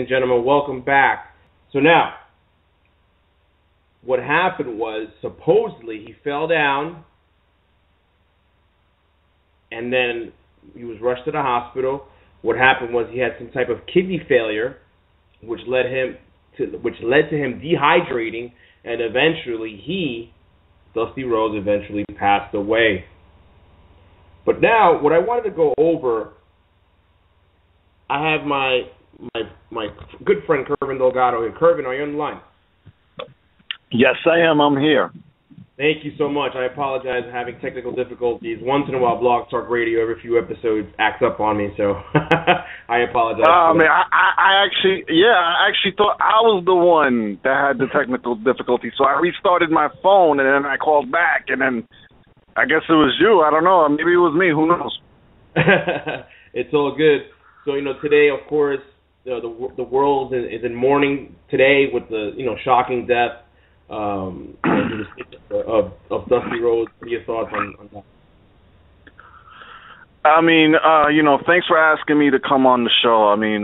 and gentlemen, welcome back. So now, what happened was, supposedly, he fell down, and then he was rushed to the hospital. What happened was he had some type of kidney failure, which led to him dehydrating, and eventually Dusty Rhodes, passed away. But now, what I wanted to go over, I have my good friend Kervin Delgado here. Kervin, are you on the line? Yes, I am. I'm here. Thank you so much. I apologize for having technical difficulties. Once in a while, Blog Talk Radio, every few episodes, acts up on me, so I apologize. I actually thought I was the one that had the technical difficulty, so I restarted my phone, and then I called back, and then I guess it was you. I don't know. Maybe it was me. Who knows? It's all good. So, today, of course, the world is in mourning today with the, shocking death of Dusty Rhodes. What are your thoughts on that? I mean, thanks for asking me to come on the show. I mean,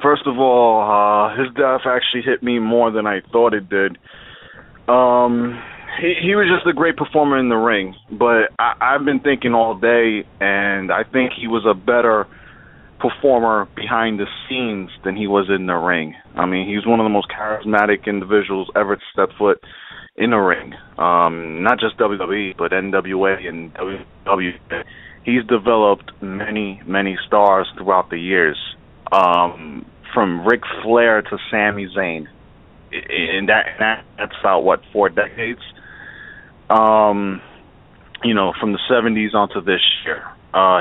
first of all, his death actually hit me more than I thought it did. He was just a great performer in the ring, but I've been thinking all day, and I think he was a better performer behind the scenes than he was in the ring. I mean, he's one of the most charismatic individuals ever to step foot in a ring. Not just WWE, but NWA and WWE. He's developed many, many stars throughout the years, from Ric Flair to Sami Zayn. And that's about, 4 decades? From the 70s onto this year.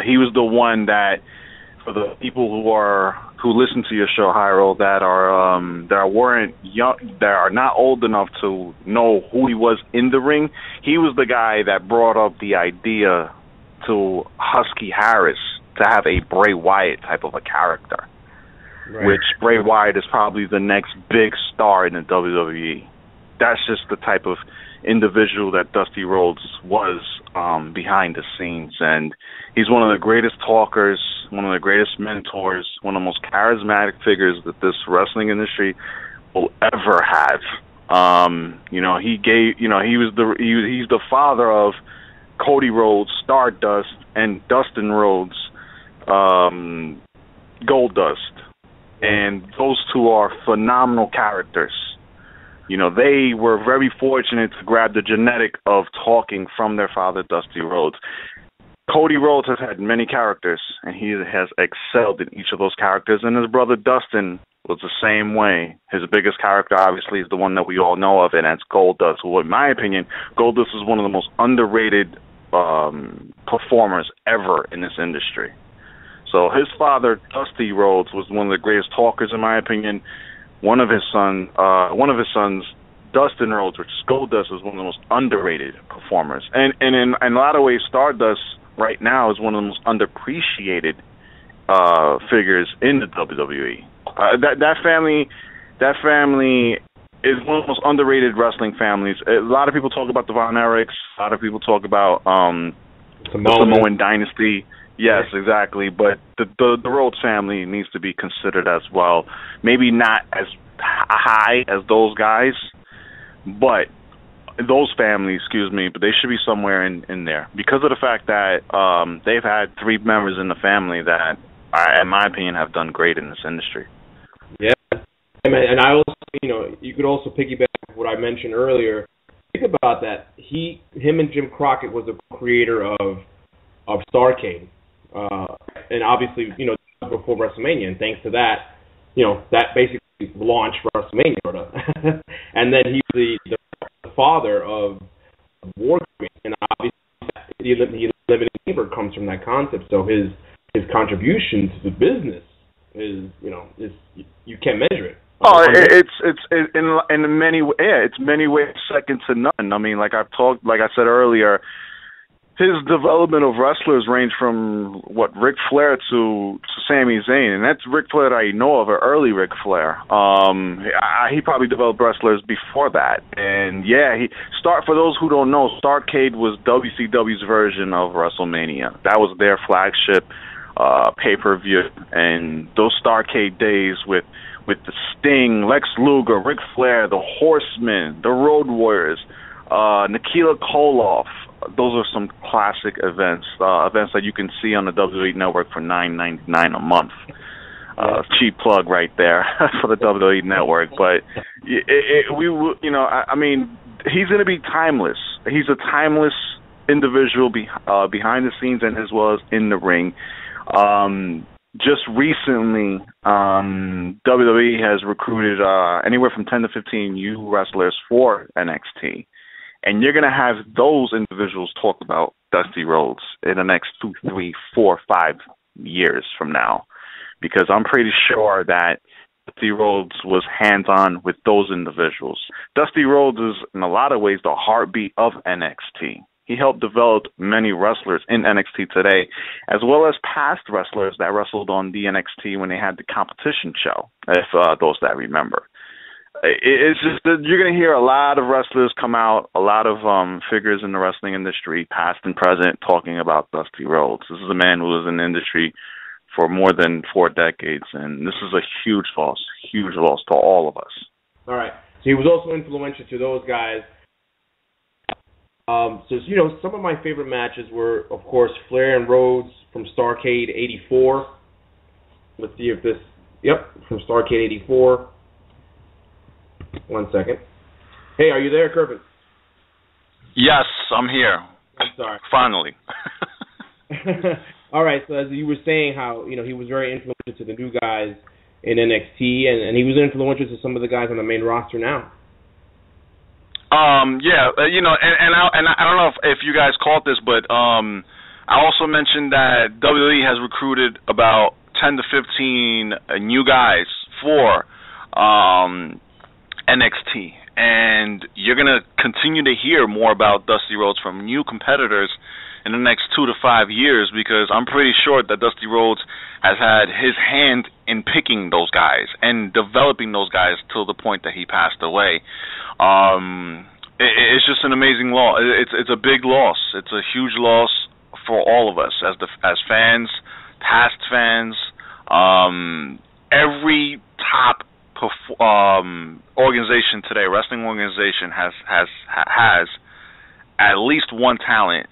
He was the one that, for the people who listen to your show, Jairo, that weren't young, that are not old enough to know who he was in the ring, he was the guy that brought up the idea to Husky Harris to have a Bray Wyatt type of a character, right. Which Bray Wyatt is probably the next big star in the WWE. That's just the type of individual that Dusty Rhodes was behind the scenes, and he's one of the greatest talkers, one of the greatest mentors, one of the most charismatic figures that this wrestling industry will ever have. He's the father of Cody Rhodes, Stardust, and Dustin Rhodes, Goldust, and those two are phenomenal characters. They were very fortunate to grab the genetic of talking from their father, Dusty Rhodes. Cody Rhodes has had many characters, and he has excelled in each of those characters, and his brother Dustin was the same way. His biggest character, obviously, is the one that we all know of, and that's Goldust, who, in my opinion, Goldust is one of the most underrated performers ever in this industry. So his father, Dusty Rhodes, was one of the greatest talkers, in my opinion. One of his sons, Dustin Rhodes, which is Goldust, is one of the most underrated performers. And in a lot of ways, Stardust right now is one of the most underappreciated figures in the WWE. That family is one of the most underrated wrestling families. A lot of people talk about the Von Erichs. A lot of people talk about the Samoan dynasty. Yes, exactly. But the Rhodes family needs to be considered as well. Maybe not as high as those guys, but those families, but they should be somewhere in there because of the fact that they've had 3 members in the family that, in my opinion, have done great in this industry. Yeah, and I also, you could also piggyback what I mentioned earlier. Think about that. Him and Jim Crockett was the creator of Starrcade. And obviously, before WrestleMania, and thanks to that, that basically launched WrestleMania, sort of. And then he's the father of War Games, and obviously, he living in neighbor comes from that concept. So his contribution to the business is you can't measure it. Oh, it's in many ways, it's many ways second to none. I mean, like I said earlier. His development of wrestlers range from Ric Flair to Sami Zayn, and that's Ric Flair that I know of, or early Ric Flair. He probably developed wrestlers before that, and for those who don't know, Starrcade was WCW's version of WrestleMania. That was their flagship pay-per-view, and those Starrcade days with with the Sting, Lex Luger, Ric Flair, the Horsemen, the Road Warriors, Nikita Koloff. Those are some classic events that you can see on the WWE Network for $9.99 a month. Cheap plug right there for the WWE Network, but I mean, he's going to be timeless. He's a timeless individual behind the scenes and as well as in the ring. Just recently, WWE has recruited anywhere from 10 to 15 new wrestlers for NXT. And you're going to have those individuals talk about Dusty Rhodes in the next 2, 3, 4, 5 years from now. Because I'm pretty sure that Dusty Rhodes was hands-on with those individuals. Dusty Rhodes is, in a lot of ways, the heartbeat of NXT. He helped develop many wrestlers in NXT today, as well as past wrestlers that wrestled on the NXT when they had the competition show, if those that remember. It's just that you're going to hear a lot of wrestlers come out, a lot of figures in the wrestling industry, past and present, talking about Dusty Rhodes. This is a man who was in the industry for more than 4 decades, and this is a huge loss to all of us. All right. So he was also influential to those guys. Some of my favorite matches were, of course, Flair and Rhodes from Starrcade '84. Let's see if this... Yep, from Starrcade '84. 1 second. Hey, are you there, Kirvin? Yes, I'm here. I'm sorry. Finally. All right, so as you were saying how, he was very influential to the new guys in NXT, and he was influential to some of the guys on the main roster now. Yeah, and I don't know if you guys caught this, but I also mentioned that WWE has recruited about 10 to 15 new guys for NXT, and you're going to continue to hear more about Dusty Rhodes from new competitors in the next 2 to 5 years, because I'm pretty sure that Dusty Rhodes has had his hand in picking those guys and developing those guys till the point that he passed away. It's just an amazing loss. It's a big loss. It's a huge loss for all of us as fans, past fans. Every top organization today, wrestling organization, has at least one talent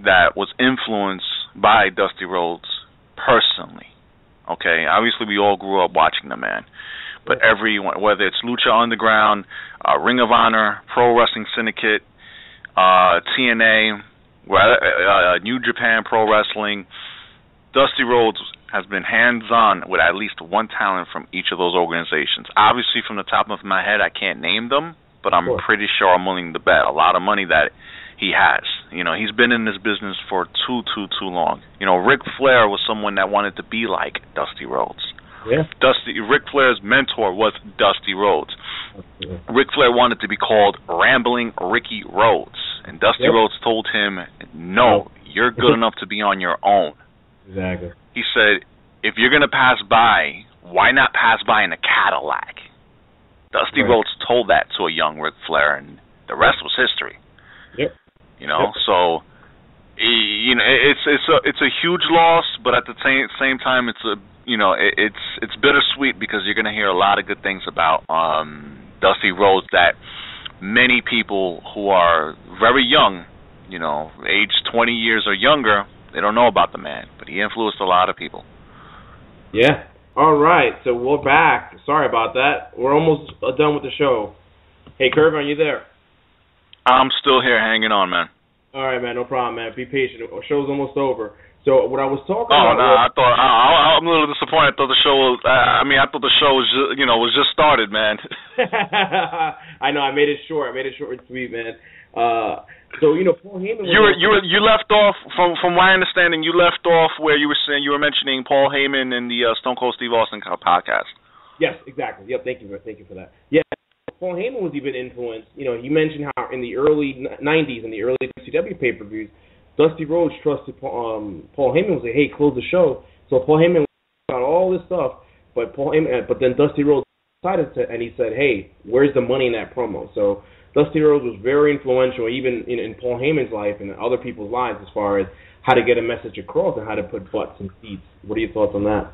that was influenced by Dusty Rhodes personally. Okay, obviously we all grew up watching the man, but everyone, whether it's Lucha Underground, Ring of Honor, Pro Wrestling Syndicate, TNA, New Japan Pro Wrestling, Dusty Rhodes has been hands-on with at least one talent from each of those organizations. Obviously, from the top of my head, I can't name them, but I'm pretty sure I'm willing to bet a lot of money that he has. He's been in this business for too long. Ric Flair was someone that wanted to be like Dusty Rhodes. Yeah. Ric Flair's mentor was Dusty Rhodes. Ric Flair wanted to be called Rambling Ricky Rhodes, and Dusty Rhodes told him, "No, you're good enough to be on your own." Exactly. He said, "If you're gonna pass by, why not pass by in a Cadillac?" Dusty Rhodes told that to a young Ric Flair, and the rest was history. Yep. So it's a huge loss, but at the same time, it's bittersweet, because you're gonna hear a lot of good things about Dusty Rhodes that many people who are very young, aged 20 years or younger, they don't know about the man, but he influenced a lot of people. Yeah. All right, so we're back. Sorry about that. We're almost done with the show. Hey, Curve, are you there? I'm still here hanging on, man. All right, man, no problem, man. Be patient. The show's almost over. So what I was talking about... I'm a little disappointed. I thought the show was... I thought the show was just started, man. I know. I made it short. And sweet, man. Paul Heyman... You left off, from my understanding, you left off where you were mentioning Paul Heyman and the Stone Cold Steve Austin podcast. Yes, exactly. Yep, thank you for that. Yeah, Paul Heyman was even influenced. He mentioned how in the early 90s, in the early WCW pay-per-views, Dusty Rhodes trusted Paul Heyman and said, "Hey, close the show." So Paul Heyman got all this stuff, but then Dusty Rhodes decided to, and he said, "Hey, where's the money in that promo?" So Dusty Rhodes was very influential, even in Paul Heyman's life and other people's lives, as far as how to get a message across and how to put butts in seats. What are your thoughts on that?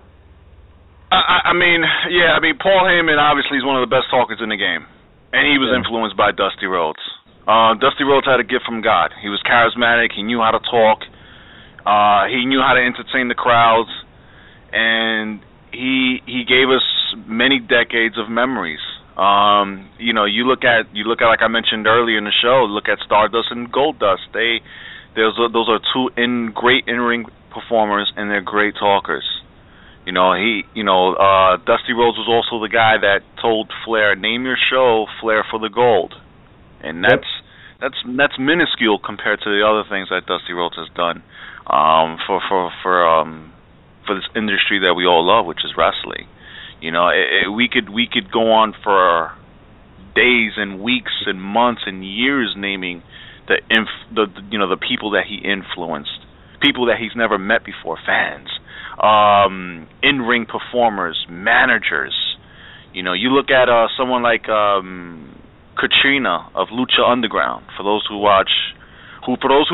Paul Heyman obviously is one of the best talkers in the game, and he was influenced by Dusty Rhodes. Dusty Rhodes had a gift from God. He was charismatic. He knew how to talk. He knew how to entertain the crowds, and he gave us many decades of memories. You look at like I mentioned earlier in the show. Look at Stardust and Goldust. Those are two great in-ring performers, and they're great talkers. Dusty Rhodes was also the guy that told Flair, "Name your show Flair for the Gold," and that's minuscule compared to the other things that Dusty Rhodes has done for this industry that we all love, which is wrestling. We could go on for days and weeks and months and years naming the people that he influenced, people that he's never met before, fans, in-ring performers, managers. You look at someone like Katrina of Lucha Underground. For those who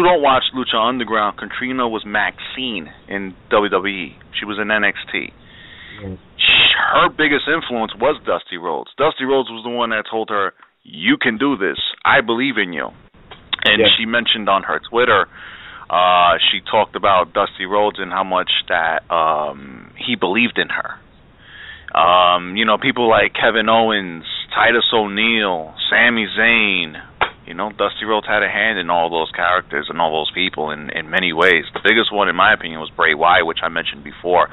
don't watch Lucha Underground, Katrina was Maxine in WWE. She was in NXT. Her biggest influence was Dusty Rhodes. Dusty Rhodes was the one that told her, "You can do this. I believe in you." And she mentioned on her Twitter, she talked about Dusty Rhodes and how much that he believed in her. People like Kevin Owens, Titus O'Neil, Sami Zayn. Dusty Rhodes had a hand in all those characters and all those people in many ways. The biggest one, in my opinion, was Bray Wyatt, which I mentioned before.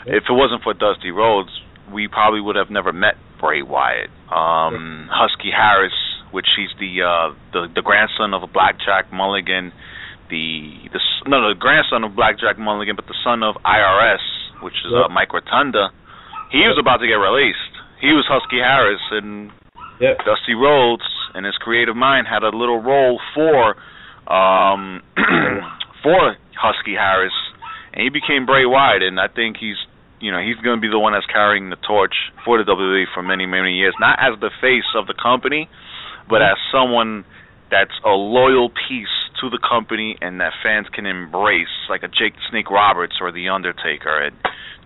If it wasn't for Dusty Rhodes, we probably would have never met Bray Wyatt. Husky Harris, which he's the grandson of a Blackjack Mulligan, the grandson of Blackjack Mulligan, but the son of IRS, which is Mike Rotunda. He was about to get released. He was Husky Harris, and Dusty Rhodes and his creative mind had a little role for Husky Harris, and he became Bray Wyatt. And I think he's going to be the one that's carrying the torch for the WWE for many, many years, not as the face of the company, but as someone that's a loyal piece to the company and that fans can embrace, like a Jake the Snake Roberts or The Undertaker. And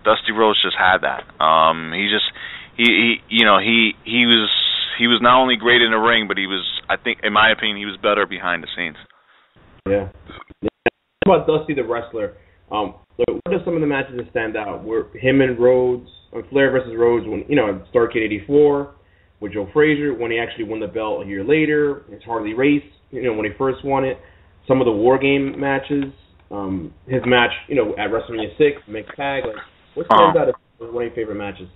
Dusty Rhodes just had that. He was not only great in the ring, but he was, I think, in my opinion, he was better behind the scenes. Yeah. What about Dusty the wrestler? What are some of the matches that stand out? Were him and Rhodes, Flair versus Rhodes, when Starrcade '84, with Joe Frazier, when he actually won the belt a year later, his Harley Race, when he first won it. Some of the War Game matches, his match, at WrestleMania 6, mixed tag. What stands out as one of your favorite matches?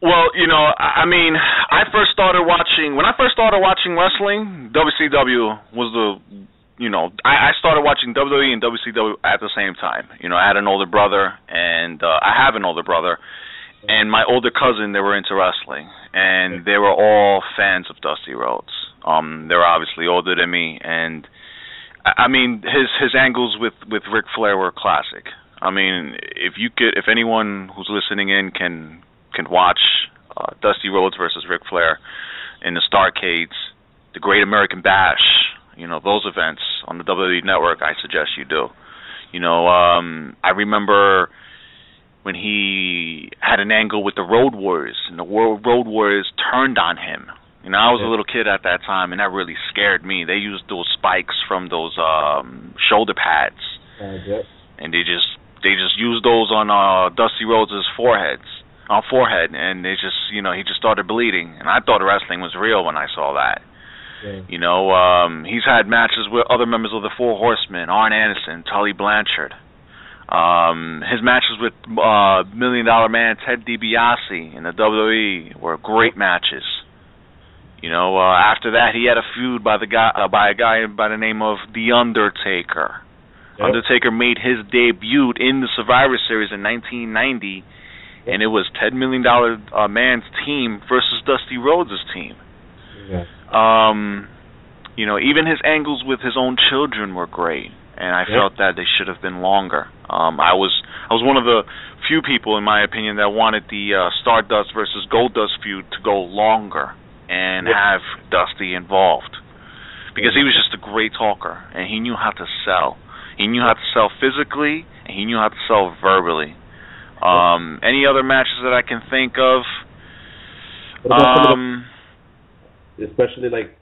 Well, I first started watching wrestling. WCW was I started watching WWE and WCW at the same time. I had an older brother, and I have an older brother, and my older cousin, they were into wrestling, and they were all fans of Dusty Rhodes. They were obviously older than me, and his angles with Ric Flair were classic. If anyone who's listening in can watch Dusty Rhodes versus Ric Flair in the Starrcades, the Great American Bash, those events on the WWE Network, I suggest you do. I remember when he had an angle with the Road Warriors, and the Road Warriors turned on him. I was a little kid at that time, and that really scared me. They used those spikes from those shoulder pads, and they just used those on Dusty Rhodes' forehead, and they just, he just started bleeding, and I thought wrestling was real when I saw that. He's had matches with other members of the Four Horsemen, Arn Anderson, Tully Blanchard. His matches with $1 Million Man Ted DiBiase in the WWE were great matches. After that, he had a feud by a guy by the name of The Undertaker. Yep. Undertaker made his debut in the Survivor Series in 1990, and it was $10 Million Man's team versus Dusty Rhodes' team. Yeah. Even his angles with his own children were great, and I felt that they should have been longer. I was one of the few people, in my opinion, that wanted the Stardust versus Goldust feud to go longer and have Dusty involved, because he was just a great talker, and he knew how to sell. He knew how to sell physically, and he knew how to sell verbally. Any other matches that I can think of? Especially like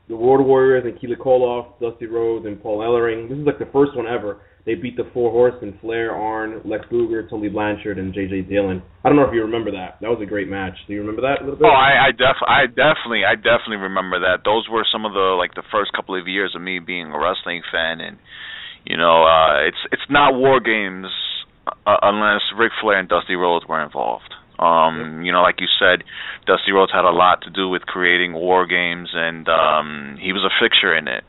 the Road Warriors and Keela Koloff, Dusty Rhodes, and Paul Ellering. This is like the first one ever. They beat the Four Horsemen: Flair, Arn, Lex Luger, Tully Blanchard, and J.J. Dillon. I don't know if you remember that. That was a great match. Do you remember that a little bit? Oh, I definitely remember that. Those were some of the first couple of years of me being a wrestling fan, and it's not War Games unless Ric Flair and Dusty Rhodes were involved. Like you said, Dusty Rhodes had a lot to do with creating War Games, and he was a fixture in it.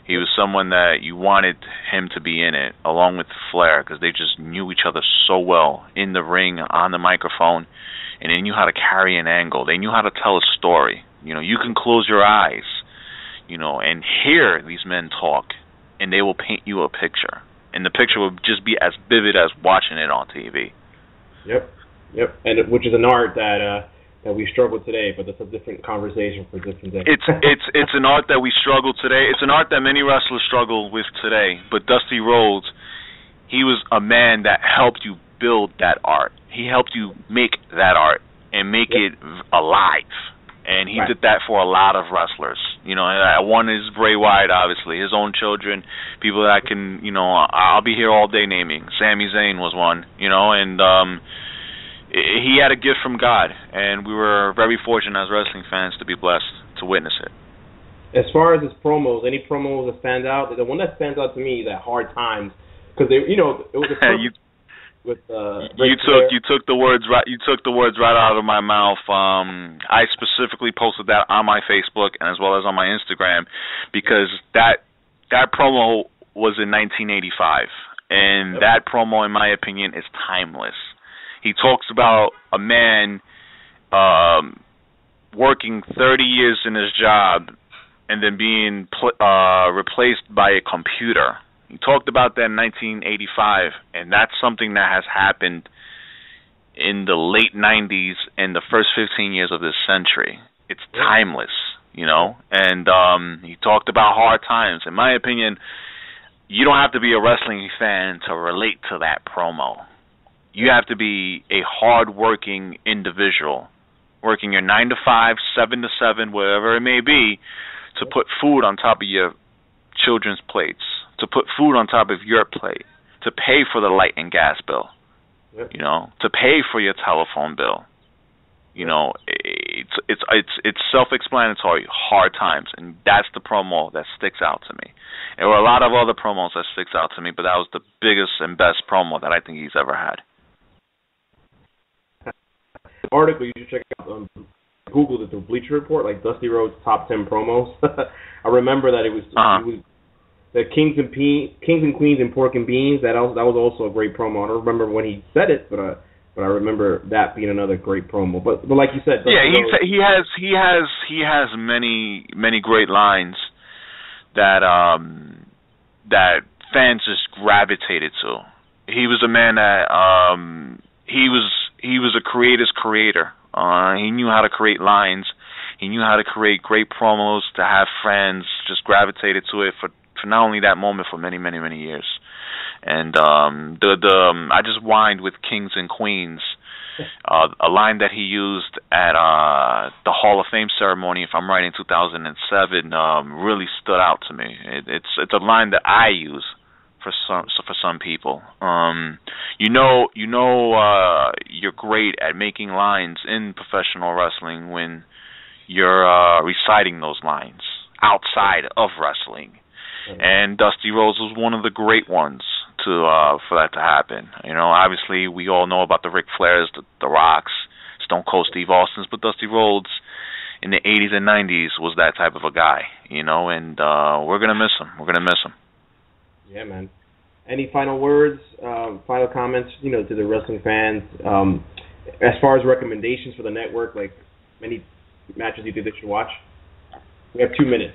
He was someone that you wanted him to be in it, along with Flair, because they just knew each other so well in the ring, on the microphone, and they knew how to carry an angle. They knew how to tell a story. You can close your eyes, and hear these men talk, and they will paint you a picture. And the picture will just be as vivid as watching it on TV. Yep. And which is an art that we struggle today, but that's a different conversation for different days. It's an art that we struggle today. It's an art that many wrestlers struggle with today. But Dusty Rhodes, he was a man that helped you build that art. He helped you make that art and make it alive. And he did that for a lot of wrestlers. One is Bray Wyatt, obviously, his own children, people that I can, I'll be here all day naming. Sami Zayn was one, and he had a gift from God, and we were very fortunate as wrestling fans to be blessed to witness it. As far as his promos, any promos that stand out? The one that stands out to me is that Hard Times, because it was a with you took the words right out of my mouth. I specifically posted that on my Facebook and as well as on my Instagram because that promo was in 1985, and that promo, in my opinion, is timeless. He talks about a man working 30 years in his job and then being replaced by a computer. He talked about that in 1985, and that's something that has happened in the late 90s and the first 15 years of this century. It's timeless, and he talked about hard times. In my opinion, you don't have to be a wrestling fan to relate to that promo. You have to be a hard-working individual, working your 9 to 5, 7 to 7, whatever it may be, to put food on top of your children's plates, to put food on top of your plate, to pay for the light and gas bill, to pay for your telephone bill. It's self-explanatory, hard times, and that's the promo that sticks out to me. There were a lot of other promos that sticks out to me, but that was the biggest and best promo that I think he's ever had. Article you should check out. Googled it, the Bleacher Report, like Dusty Rhodes' top 10 promos. I remember that it was the Kings and Queens and Pork and Beans. That was also a great promo. I don't remember when he said it, but I remember that being another great promo. But like you said, he has many great lines that fans just gravitated to. He was a man that he was a creator's creator. He knew how to create lines. He knew how to create great promos to have fans just gravitated to it for not only that moment, for many, many, many years. And I just whined with Kings and Queens. A line that he used at the Hall of Fame ceremony, if I'm right, in 2007, really stood out to me. It's a line that I use for some people. You're great at making lines in professional wrestling when you're reciting those lines outside of wrestling. And Dusty Rhodes was one of the great ones for that to happen. Obviously we all know about the Ric Flairs, the Rocks, Stone Cold Steve Austins, but Dusty Rhodes in the 80s and 90s was that type of a guy, and we're gonna miss him. We're gonna miss him. Yeah, man. Any final words, final comments, to the wrestling fans? As far as recommendations for the network, like any matches you think they should watch? We have 2 minutes.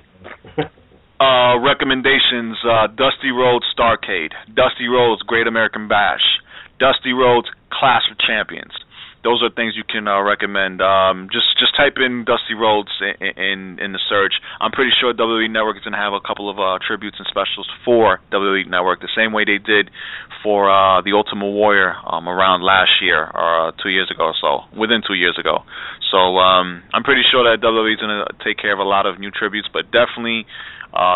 Recommendations: Dusty Rhodes Starrcade, Dusty Rhodes Great American Bash, Dusty Rhodes Clash of Champions, those are things you can recommend. Just type in Dusty Rhodes in the search. I'm pretty sure WWE Network is going to have a couple of tributes and specials for WWE Network, the same way they did for the Ultimate Warrior around last year or 2 years ago or so, within 2 years ago. So I'm pretty sure that WWE is going to take care of a lot of new tributes, but definitely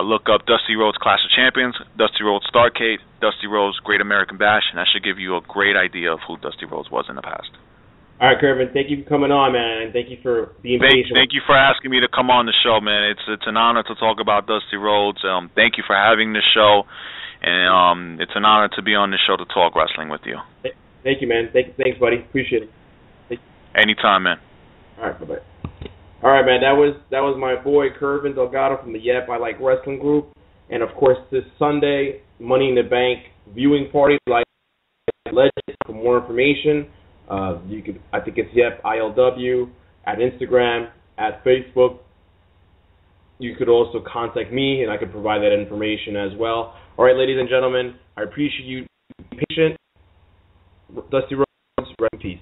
look up Dusty Rhodes Clash of Champions, Dusty Rhodes Starrcade, Dusty Rhodes Great American Bash, and that should give you a great idea of who Dusty Rhodes was in the past. All right, Kervin, thank you for coming on, man, and thank you for being patient. Thank you for asking me to come on the show, man. It's an honor to talk about Dusty Rhodes. Thank you for having this show, and it's an honor to be on this show to talk wrestling with you. Thank you, man. Thanks, buddy. Appreciate it. Anytime, man. All right, bye-bye. All right, man, that was my boy Kervin Delgado from the Yep I Like Wrestling group. And, of course, this Sunday, Money in the Bank viewing party, like Legend. For more information, you could, I think it's Yep ILW at Instagram, at Facebook. You could also contact me, and I could provide that information as well. All right, ladies and gentlemen, I appreciate you being patient. Dusty Rhodes, rest in peace.